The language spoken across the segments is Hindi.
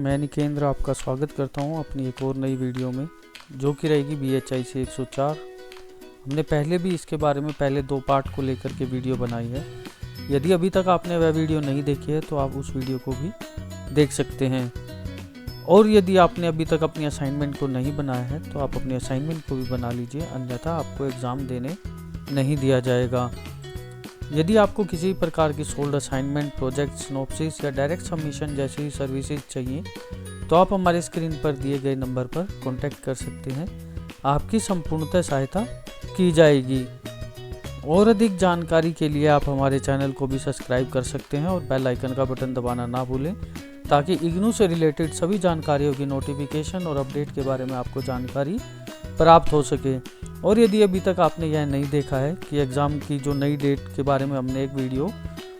मैं निकेंद्र आपका स्वागत करता हूं अपनी एक और नई वीडियो में, जो कि रहेगी BHIC 104। हमने पहले भी इसके बारे में पहले 2 पार्ट को लेकर के वीडियो बनाई है। यदि अभी तक आपने वह वीडियो नहीं देखी है तो आप उस वीडियो को भी देख सकते हैं। और यदि आपने अभी तक अपनी असाइनमेंट को नहीं बनाया है तो आप अपनी असाइनमेंट को भी बना लीजिए, अन्यथा आपको एग्ज़ाम देने नहीं दिया जाएगा। यदि आपको किसी प्रकार की सोल्ड असाइनमेंट, प्रोजेक्ट, सिनॉप्सिस या डायरेक्ट सबमिशन जैसी सर्विसेज चाहिए तो आप हमारे स्क्रीन पर दिए गए नंबर पर कॉन्टैक्ट कर सकते हैं। आपकी संपूर्णतः सहायता की जाएगी। और अधिक जानकारी के लिए आप हमारे चैनल को भी सब्सक्राइब कर सकते हैं और बेल आइकन का बटन दबाना ना भूलें, ताकि इग्नू से रिलेटेड सभी जानकारियों की नोटिफिकेशन और अपडेट के बारे में आपको जानकारी प्राप्त हो सके। और यदि अभी तक आपने यह नहीं देखा है कि एग्ज़ाम की जो नई डेट के बारे में हमने एक वीडियो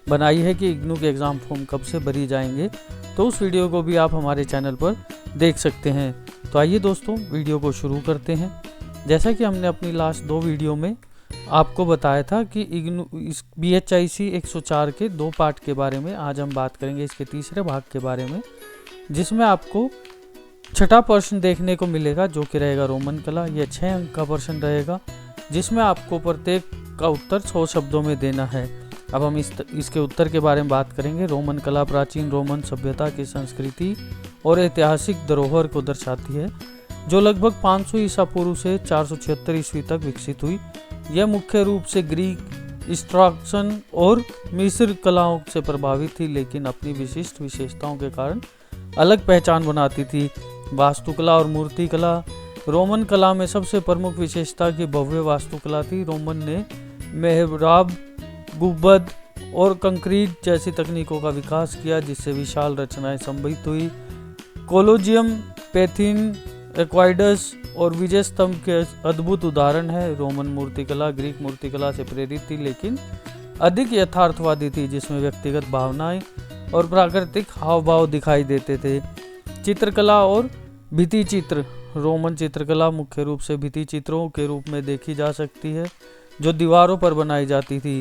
बनाई है कि इग्नू के एग्ज़ाम फॉर्म कब से भरी जाएंगे, तो उस वीडियो को भी आप हमारे चैनल पर देख सकते हैं। तो आइए दोस्तों, वीडियो को शुरू करते हैं। जैसा कि हमने अपनी लास्ट 2 वीडियो में आपको बताया था कि इग्नू इस BHIC 104 के 2 पार्ट के बारे में, आज हम बात करेंगे इसके तीसरे भाग के बारे में, जिसमें आपको 6ठा प्रश्न देखने को मिलेगा, जो कि रहेगा रोमन कला। यह 6 अंक का प्रश्न रहेगा, जिसमें आपको प्रत्येक का उत्तर 100 शब्दों में देना है। अब हम इसके उत्तर के बारे में बात करेंगे। रोमन कला प्राचीन रोमन सभ्यता की संस्कृति और ऐतिहासिक धरोहर को दर्शाती है, जो लगभग 500 ईसा पूर्व से 476 ईस्वी तक विकसित हुई। यह मुख्य रूप से ग्रीक, इस्ट्राक्शन और मिस्र कलाओं से प्रभावित थी, लेकिन अपनी विशिष्ट विशेषताओं के कारण अलग पहचान बनाती थी। वास्तुकला और मूर्तिकला। रोमन कला में सबसे प्रमुख विशेषता की भव्य वास्तुकला थी। रोमन ने मेहराब, गुंबद और कंक्रीट जैसी तकनीकों का विकास किया, जिससे विशाल रचनाएं संभवित हुई। कोलोजियम, पैथीन, एक्वाइडस और विजय स्तंभ के अद्भुत उदाहरण है। रोमन मूर्तिकला ग्रीक मूर्तिकला से प्रेरित थी, लेकिन अधिक यथार्थवादी थी, जिसमें व्यक्तिगत भावनाएं और प्राकृतिक हाव भाव दिखाई देते थे। चित्रकला और भित्ति चित्र। रोमन चित्रकला मुख्य रूप से भित्ति चित्रों के रूप में देखी जा सकती है, जो दीवारों पर बनाई जाती थी।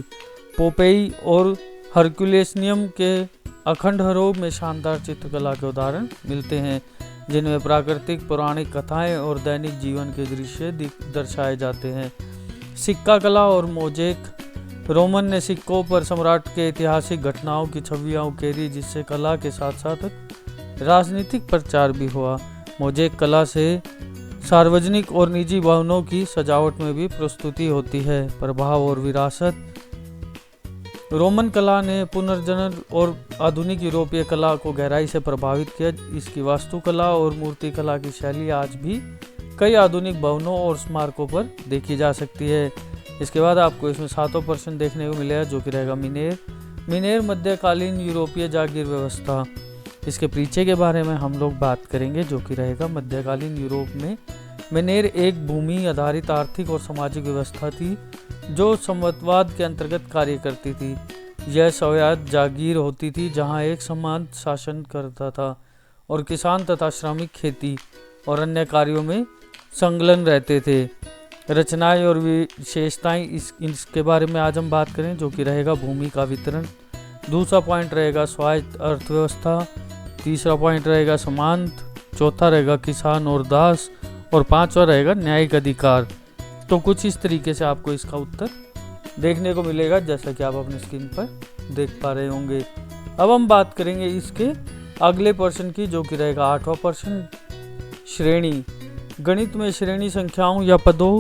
पोपेई और हरकुलेनियम के अखंड हरोग में शानदार चित्रकला के उदाहरण मिलते हैं, जिनमें प्राकृतिक पौराणिक कथाएं और दैनिक जीवन के दृश्य दर्शाए जाते हैं। सिक्का कला और मोज़ेक। रोमन ने सिक्कों पर सम्राट के ऐतिहासिक घटनाओं की छवियां उकेरी, जिससे कला के साथ साथ राजनीतिक प्रचार भी हुआ। मोज़ेक कला से सार्वजनिक और निजी भवनों की सजावट में भी प्रस्तुति होती है। प्रभाव और विरासत। रोमन कला ने पुनर्जनन और आधुनिक यूरोपीय कला को गहराई से प्रभावित किया। इसकी वास्तुकला और मूर्तिकला की शैली आज भी कई आधुनिक भवनों और स्मारकों पर देखी जा सकती है। इसके बाद आपको इसमें 7वां प्रश्न देखने को मिलेगा, जो कि रहेगा मिनेर। मिनेर मध्यकालीन यूरोपीय जागीर व्यवस्था। इसके पीछे के बारे में हम लोग बात करेंगे, जो कि रहेगा मध्यकालीन यूरोप में मिनेर एक भूमि आधारित आर्थिक और सामाजिक व्यवस्था थी, जो साम्राज्यवाद के अंतर्गत कार्य करती थी। यह स्वायत्त जागीर होती थी, जहां एक समान शासन करता था और किसान तथा श्रमिक खेती और अन्य कार्यों में संलग्न रहते थे। रचनाएं और विशेषताएं, इसके बारे में आज हम बात करें, जो कि रहेगा भूमि का वितरण। दूसरा पॉइंट रहेगा स्वायत्त अर्थव्यवस्था। तीसरा पॉइंट रहेगा समांत। चौथा रहेगा किसान और दास, और 5वां रहेगा न्यायिक अधिकार। तो कुछ इस तरीके से आपको इसका उत्तर देखने को मिलेगा, जैसा कि आप अपनी स्क्रीन पर देख पा रहे होंगे। अब हम बात करेंगे इसके अगले प्रश्न की, जो कि रहेगा 8वां प्रश्न, श्रेणी। गणित में श्रेणी संख्याओं या पदों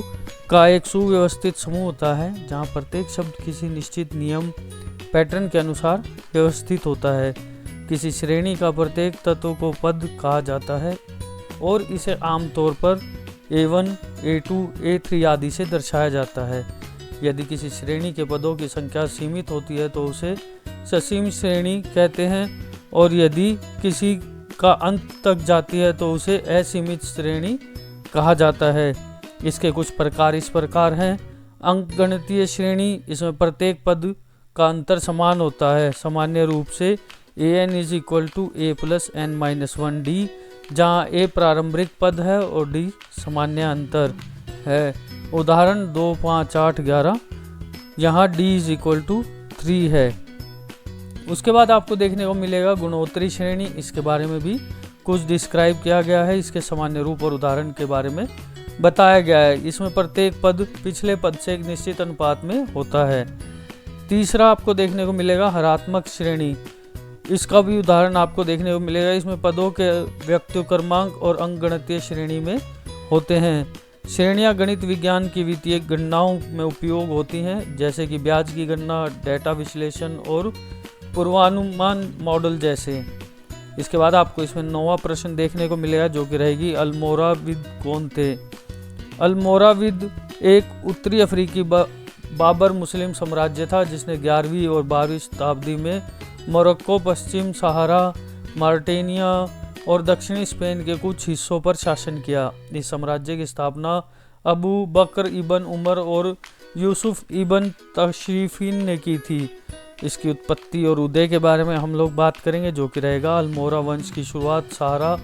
का एक सुव्यवस्थित समूह होता है, जहां प्रत्येक शब्द किसी निश्चित नियम, पैटर्न के अनुसार व्यवस्थित होता है। किसी श्रेणी का प्रत्येक तत्व को पद कहा जाता है और इसे आमतौर पर A1, A2, A3 आदि से दर्शाया जाता है। यदि किसी श्रेणी के पदों की संख्या सीमित होती है तो उसे ससीम श्रेणी कहते हैं, और यदि किसी का अंत तक जाती है तो उसे असीमित श्रेणी कहा जाता है। इसके कुछ प्रकार इस प्रकार हैं। अंकगणितीय श्रेणी। इसमें प्रत्येक पद का अंतर समान होता है, सामान्य रूप से an = a + n - 1d, जहाँ a प्रारंभिक पद है और d सामान्य अंतर है। उदाहरण 2, 5, 8, 11, यहाँ d = 3 है। उसके बाद आपको देखने को मिलेगा गुणोत्तरी श्रेणी। इसके बारे में भी कुछ डिस्क्राइब किया गया है, इसके सामान्य रूप और उदाहरण के बारे में बताया गया है। इसमें प्रत्येक पद पिछले पद से एक निश्चित अनुपात में होता है। तीसरा आपको देखने को मिलेगा हरात्मक श्रेणी, इसका भी उदाहरण आपको देखने को मिलेगा। इसमें पदों के व्यक्ति क्रमांक और अंकगणितीय श्रेणी में होते हैं। श्रेणियां गणित विज्ञान की वित्तीय गणनाओं में उपयोग होती हैं, जैसे कि ब्याज की गणना, डेटा विश्लेषण और पूर्वानुमान मॉडल जैसे। इसके बाद आपको इसमें 9वां प्रश्न देखने को मिलेगा, जो कि रहेगी अल्मोराविद कौन थे। अल्मोराविद एक उत्तरी अफ्रीकी बाबर मुस्लिम साम्राज्य था, जिसने 11वीं और 12वीं शताब्दी में मोरक्को, पश्चिम सहारा, मार्टेनिया और दक्षिणी स्पेन के कुछ हिस्सों पर शासन किया। इस साम्राज्य की स्थापना अबू बकर इबन उमर और यूसुफ इबन तशरीफिन ने की थी। इसकी उत्पत्ति और उदय के बारे में हम लोग बात करेंगे, जो कि रहेगा अल्मोरा वंश की शुरुआत सहारा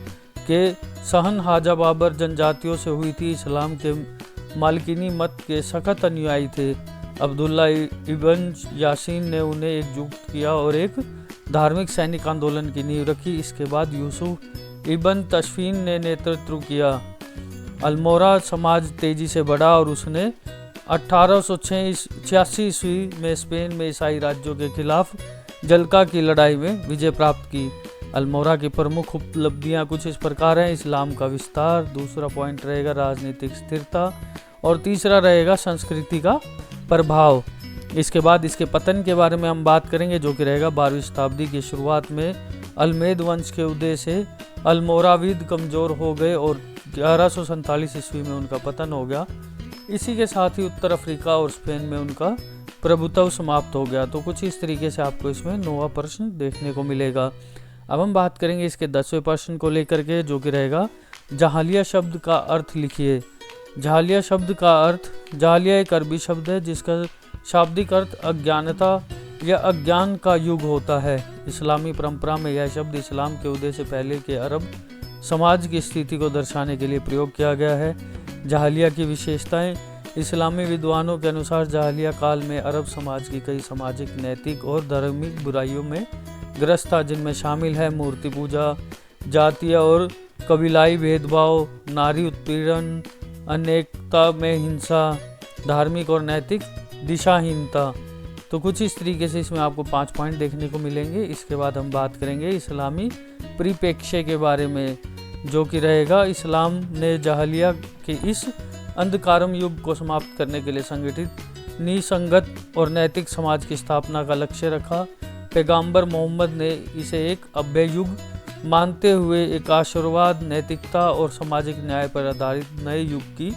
के सहन हाजा बाबर जनजातियों से हुई थी। इस्लाम के मालिकिनी मत के सख्त अनुयायी थे। अब्दुल्ला इबन यासीन ने उन्हें एकजुट किया और एक धार्मिक सैनिक आंदोलन की नींव रखी। इसके बाद यूसुफ इबन तशफीन ने नेतृत्व किया। अल्मोरा समाज तेजी से बढ़ा और उसने 1886 ईस्वी में स्पेन में ईसाई राज्यों के खिलाफ जलका की लड़ाई में विजय प्राप्त की। अल्मोरा की प्रमुख उपलब्धियां कुछ इस प्रकार हैं: इस्लाम का विस्तार, दूसरा पॉइंट रहेगा राजनीतिक स्थिरता, और तीसरा रहेगा संस्कृति का प्रभाव। इसके बाद इसके पतन के बारे में हम बात करेंगे, जो कि रहेगा 12वीं शताब्दी की शुरुआत में अल्मेद वंश के उदय से अल्मोराविद कमज़ोर हो गए और 1147 ईस्वी में उनका पतन हो गया। इसी के साथ ही उत्तर अफ्रीका और स्पेन में उनका प्रभुत्व समाप्त हो गया। तो कुछ इस तरीके से आपको इसमें 9वां प्रश्न देखने को मिलेगा। अब हम बात करेंगे इसके 10वें प्रश्न को लेकर के, जो कि रहेगा जहालिया शब्द का अर्थ लिखिए। जहालिया शब्द का अर्थ, जहालिया एक अरबी शब्द है जिसका शाब्दिक अर्थ अज्ञानता या अज्ञान का युग होता है। इस्लामी परंपरा में यह शब्द इस्लाम के उदय से पहले के अरब समाज की स्थिति को दर्शाने के लिए प्रयोग किया गया है। जहालिया की विशेषताएं, इस्लामी विद्वानों के अनुसार जहालिया काल में अरब समाज की कई सामाजिक, नैतिक और धार्मिक बुराइयों में ग्रस्त था, जिनमें शामिल है मूर्ति पूजा, जातीय और कबीलाई भेदभाव, नारी उत्पीड़न, अनेकता में हिंसा, धार्मिक और नैतिक दिशाहीनता। तो कुछ इस तरीके से इसमें आपको 5 पॉइंट देखने को मिलेंगे। इसके बाद हम बात करेंगे इस्लामी परिप्रेक्ष्य के बारे में, जो कि रहेगा इस्लाम ने जहालिया के इस अंधकारम युग को समाप्त करने के लिए संगठित, निसंगत और नैतिक समाज की स्थापना का लक्ष्य रखा। पैगंबर मोहम्मद ने इसे एक अभ्य युग मानते हुए एक आशीर्वाद, नैतिकता और सामाजिक न्याय पर आधारित नए युग की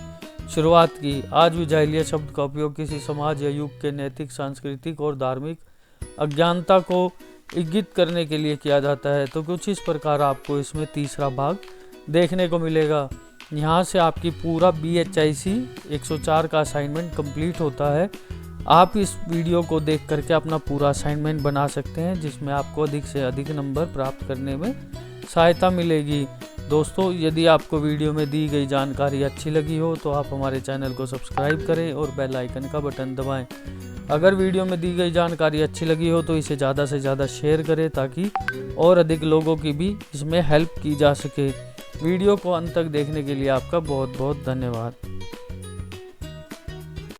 शुरुआत की। आज भी जहालिया शब्द का उपयोग किसी समाज या युग के नैतिक, सांस्कृतिक और धार्मिक अज्ञानता को इंगित करने के लिए किया जाता है। तो कुछ इस प्रकार आपको इसमें तीसरा भाग देखने को मिलेगा। यहाँ से आपकी पूरा BHIC 104 का असाइनमेंट कंप्लीट होता है। आप इस वीडियो को देख करके अपना पूरा असाइनमेंट बना सकते हैं, जिसमें आपको अधिक से अधिक नंबर प्राप्त करने में सहायता मिलेगी। दोस्तों, यदि आपको वीडियो में दी गई जानकारी अच्छी लगी हो तो आप हमारे चैनल को सब्सक्राइब करें और बेल आइकन का बटन दबाएं। अगर वीडियो में दी गई जानकारी अच्छी लगी हो तो इसे ज़्यादा से ज़्यादा शेयर करें, ताकि और अधिक लोगों की भी इसमें हेल्प की जा सके। वीडियो को अंत तक देखने के लिए आपका बहुत बहुत धन्यवाद।